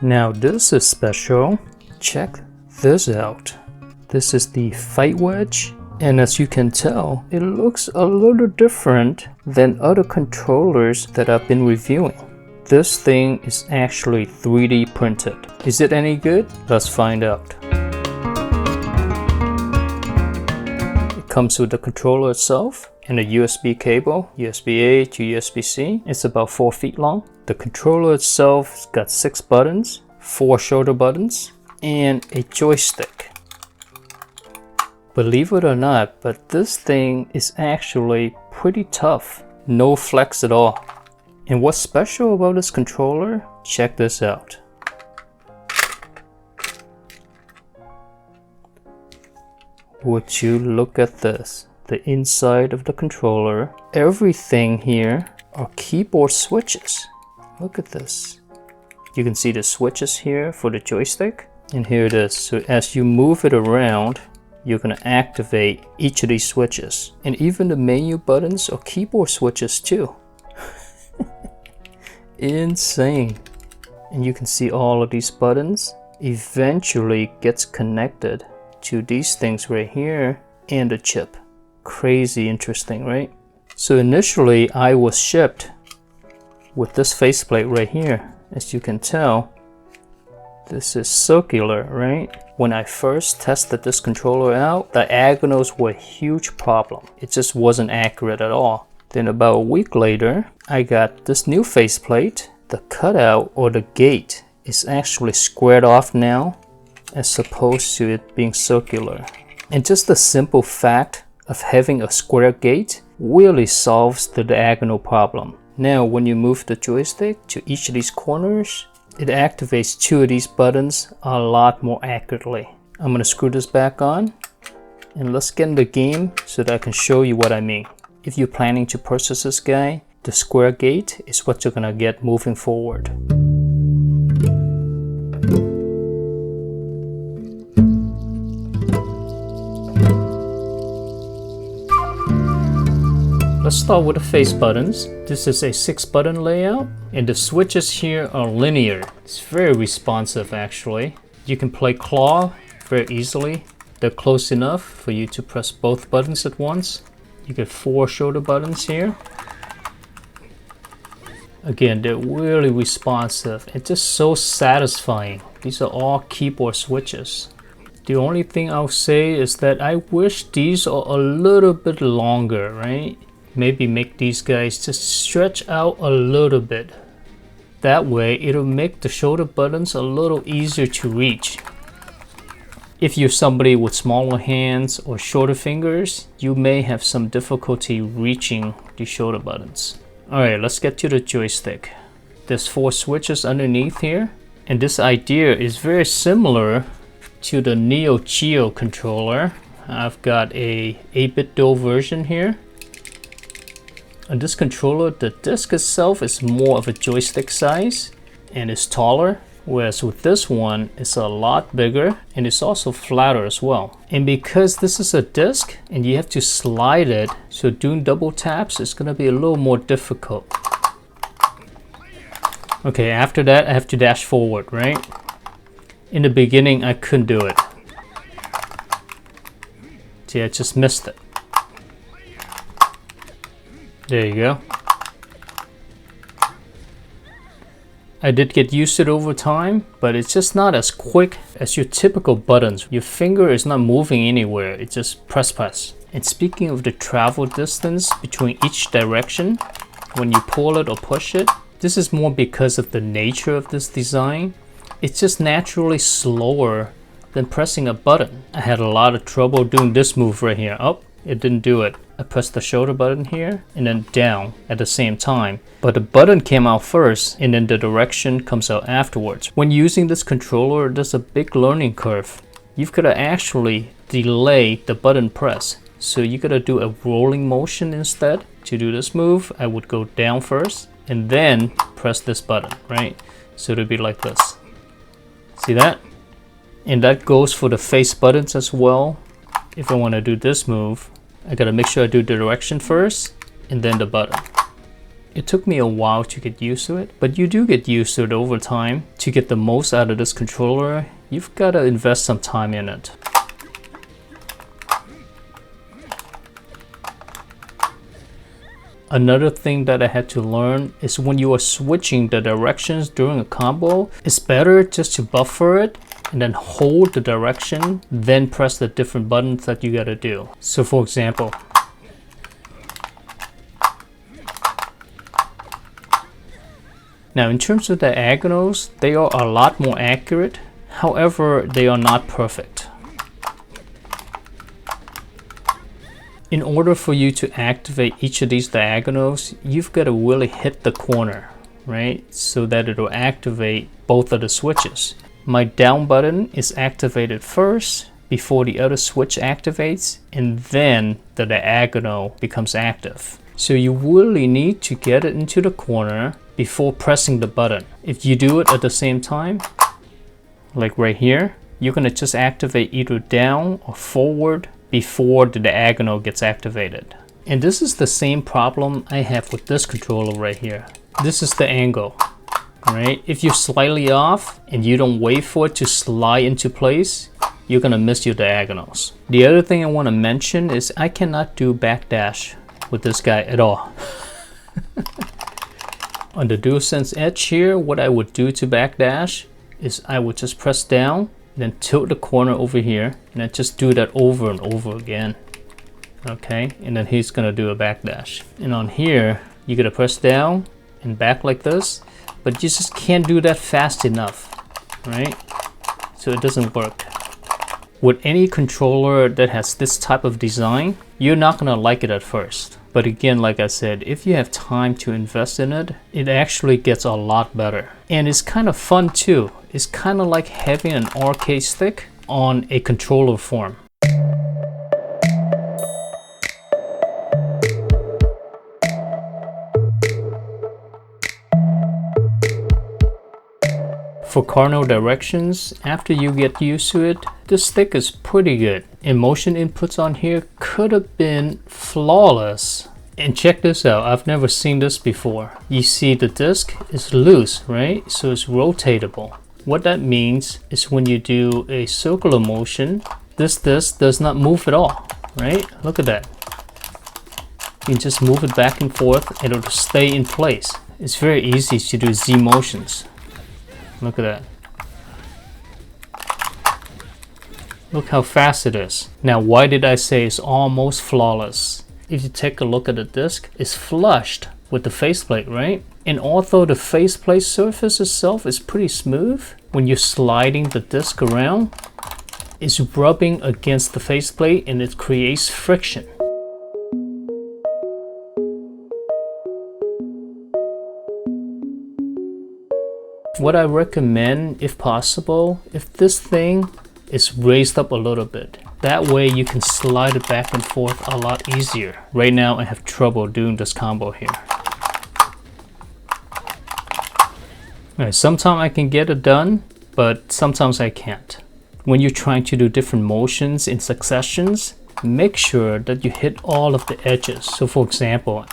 Now this is special. Check this out. This is the FightWedge, and as you can tell, it looks a little different than other controllers that I've been reviewing. This thing is actually 3D printed. Is it any good? Let's find out. It comes with the controller itself and a USB cable, USB-A to USB-C. It's about 4 feet long. The controller itself has got 6 buttons, 4 shoulder buttons, and a joystick. Believe it or not, but this thing is actually pretty tough. No flex at all. And what's special about this controller? Check this out. Would you look at this? The inside of the controller. Everything here are keyboard switches. Look at this. You can see the switches here for the joystick. And here it is. So as you move it around, you're going to activate each of these switches. And even the menu buttons are keyboard switches too. Insane. And you can see all of these buttons eventually gets connected to these things right here and the chip. Crazy interesting, right? So initially I was shipped with this faceplate right here. As you can tell, this is circular, right? When I first tested this controller out, diagonals were a huge problem. It just wasn't accurate at all. Then about a week later, I got this new faceplate. The cutout or the gate is actually squared off now as opposed to it being circular. And just the simple fact of having a square gate really solves the diagonal problem. Now when you move the joystick to each of these corners, it activates 2 of these buttons a lot more accurately. I'm going to screw this back on and let's get in the game so that I can show you what I mean. If you're planning to purchase this guy, the square gate is what you're going to get moving forward. Let's start with the face buttons. This is a 6-button layout and the switches here are linear. It's very responsive actually. You can play claw very easily. They're close enough for you to press both buttons at once. You get 4 shoulder buttons here. Again, they're really responsive and just so satisfying. These are all keyboard switches. The only thing I'll say is that I wish these are a little bit longer, right? Maybe make these guys just stretch out a little bit. That way, it'll make the shoulder buttons a little easier to reach. If you're somebody with smaller hands or shorter fingers, you may have some difficulty reaching the shoulder buttons. Alright, let's get to the joystick. There's 4 switches underneath here, and this idea is very similar to the Neo Geo controller. I've got a 8-bit dual version here. On this controller, the disc itself is more of a joystick size and is taller. Whereas with this one, it's a lot bigger and it's also flatter as well. And because this is a disc and you have to slide it, so doing double taps is going to be a little more difficult. Okay, after that I have to dash forward, right? In the beginning I couldn't do it. See, I just missed it. There you go. I did get used to it over time, but it's just not as quick as your typical buttons. Your finger is not moving anywhere, it's just press. And speaking of the travel distance between each direction, when you pull it or push it, this is more because of the nature of this design. It's just naturally slower than pressing a button. I had a lot of trouble doing this move right here. Oh, it didn't do it. I pressed the shoulder button here and then down at the same time. But the button came out first and then the direction comes out afterwards. When using this controller, there's a big learning curve. You've got to actually delay the button press. So you got to do a rolling motion instead. To do this move, I would go down first and then press this button, right? So it'll be like this. See that? And that goes for the face buttons as well. If I want to do this move, I gotta make sure I do the direction first and then the button. It took me a while to get used to it, but you do get used to it over time. To get the most out of this controller, you've got to invest some time in it. Another thing that I had to learn is when you are switching the directions during a combo, it's better just to buffer it and then hold the direction, then press the different buttons that you gotta do. So for example, now in terms of diagonals, they are a lot more accurate. However, they are not perfect. In order for you to activate each of these diagonals, you've got to really hit the corner, right? So that it'll activate both of the switches. My down button is activated first before the other switch activates, and then the diagonal becomes active. So you really need to get it into the corner before pressing the button. If you do it at the same time, like right here, you're gonna just activate either down or forward before the diagonal gets activated. And this is the same problem I have with this controller right here. This is the angle, right? If you're slightly off and you don't wait for it to slide into place, you're gonna miss your diagonals. The other thing I wanna mention is I cannot do backdash with this guy at all. On the DualSense Edge here, what I would do to backdash is I would just press down, then tilt the corner over here, and then just do that over and over again. Okay, and then he's gonna do a backdash. And on here, you gotta press down and back like this, but you just can't do that fast enough, right? So it doesn't work. With any controller that has this type of design, you're not gonna like it at first. But again, like I said, if you have time to invest in it, it actually gets a lot better. And it's kind of fun too. It's kind of like having an arcade stick on a controller form. For cardinal directions, after you get used to it, the stick is pretty good. And motion inputs on here could have been flawless. And check this out, I've never seen this before. You see the disc is loose, right? So it's rotatable. What that means is when you do a circular motion, this disc does not move at all, right? Look at that. You can just move it back and forth and it'll stay in place. It's very easy to do Z motions. Look at that. Look how fast it is. Now, why did I say it's almost flawless? If you take a look at the disc, it's flushed with the faceplate, right? And although the faceplate surface itself is pretty smooth, when you're sliding the disc around, it's rubbing against the faceplate and it creates friction. What I recommend, if possible, if this thing is raised up a little bit, that way you can slide it back and forth a lot easier. Right now I have trouble doing this combo here. Right, sometimes I can get it done, but sometimes I can't. When you're trying to do different motions in successions, make sure that you hit all of the edges. So for example,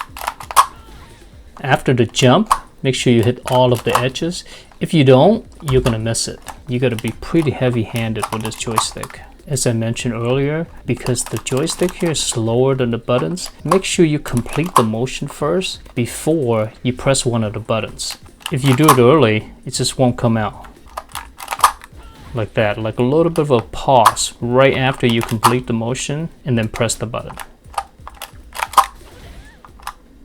after the jump, make sure you hit all of the edges. If you don't, you're gonna miss it. You gotta be pretty heavy-handed with this joystick. As I mentioned earlier, because the joystick here is slower than the buttons, make sure you complete the motion first before you press one of the buttons. If you do it early, it just won't come out. Like that, like a little bit of a pause right after you complete the motion and then press the button.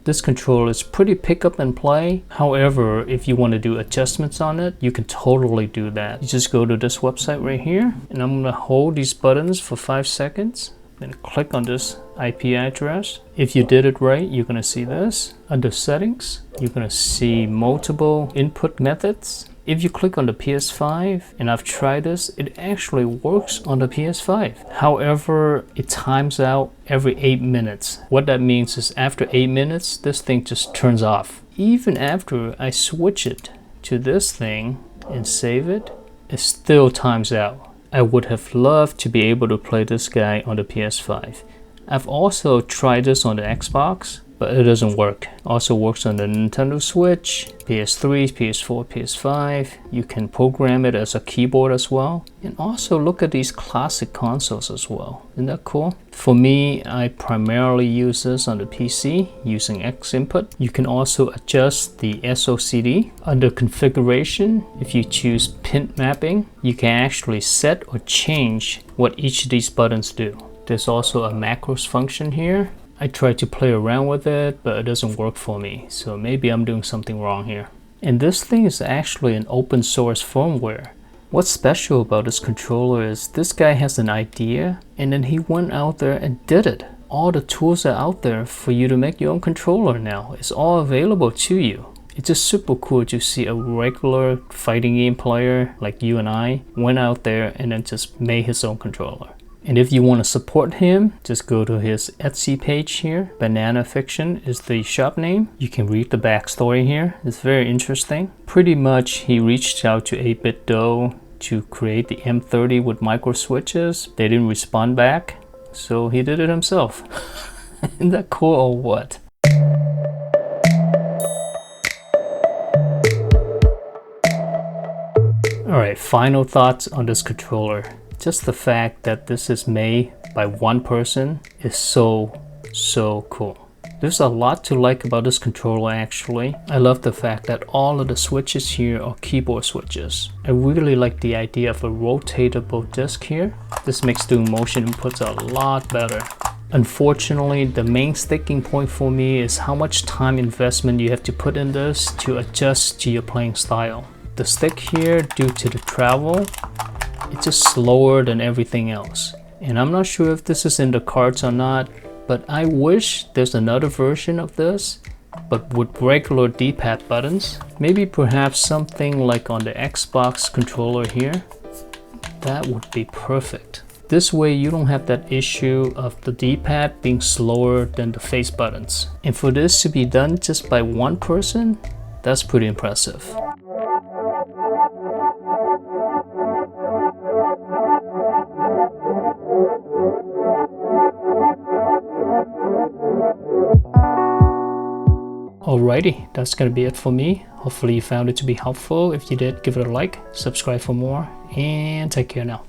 This controller is pretty pick up and play. However, if you want to do adjustments on it, you can totally do that. You just go to this website right here, and I'm gonna hold these buttons for 5 seconds, then click on this IP address. If you did it right, you're gonna see this. Under settings, you're gonna see multiple input methods. If you click on the PS5, and I've tried this, it actually works on the PS5. However, it times out every 8 minutes. What that means is after 8 minutes, this thing just turns off. Even after I switch it to this thing and save it, it still times out. I would have loved to be able to play this guy on the PS5. I've also tried this on the Xbox, but it doesn't work. Also works on the Nintendo Switch, PS3, PS4, PS5. You can program it as a keyboard as well. And also look at these classic consoles as well. Isn't that cool? For me, I primarily use this on the PC using X input. You can also adjust the SOCD. Under configuration, if you choose pin mapping, you can actually set or change what each of these buttons do. There's also a macros function here. I tried to play around with it, but it doesn't work for me. So maybe I'm doing something wrong here. And this thing is actually an open source firmware. What's special about this controller is this guy has an idea and then he went out there and did it. All the tools are out there for you to make your own controller now. It's all available to you. It's just super cool to see a regular fighting game player like you and I went out there and then just made his own controller. And if you want to support him, just go to his Etsy page here. Banana Fiction is the shop name. You can read the backstory here. It's very interesting. Pretty much he reached out to 8BitDo to create the M30 with micro switches. They didn't respond back, so he did it himself. Isn't that cool or what? Alright, final thoughts on this controller. Just the fact that this is made by one person is so cool. There's a lot to like about this controller actually. I love the fact that all of the switches here are keyboard switches. I really like the idea of a rotatable disc here. This makes doing motion inputs a lot better. Unfortunately, the main sticking point for me is how much time investment you have to put in this to adjust to your playing style. The stick here, due to the travel, it's just slower than everything else. And I'm not sure if this is in the cards or not, but I wish there's another version of this, but with regular D-pad buttons. Maybe perhaps something like on the Xbox controller here. That would be perfect. This way you don't have that issue of the D-pad being slower than the face buttons. And for this to be done just by one person, that's pretty impressive. Alrighty, that's gonna be it for me. Hopefully you found it to be helpful. If you did, give it a like, subscribe for more, and take care now.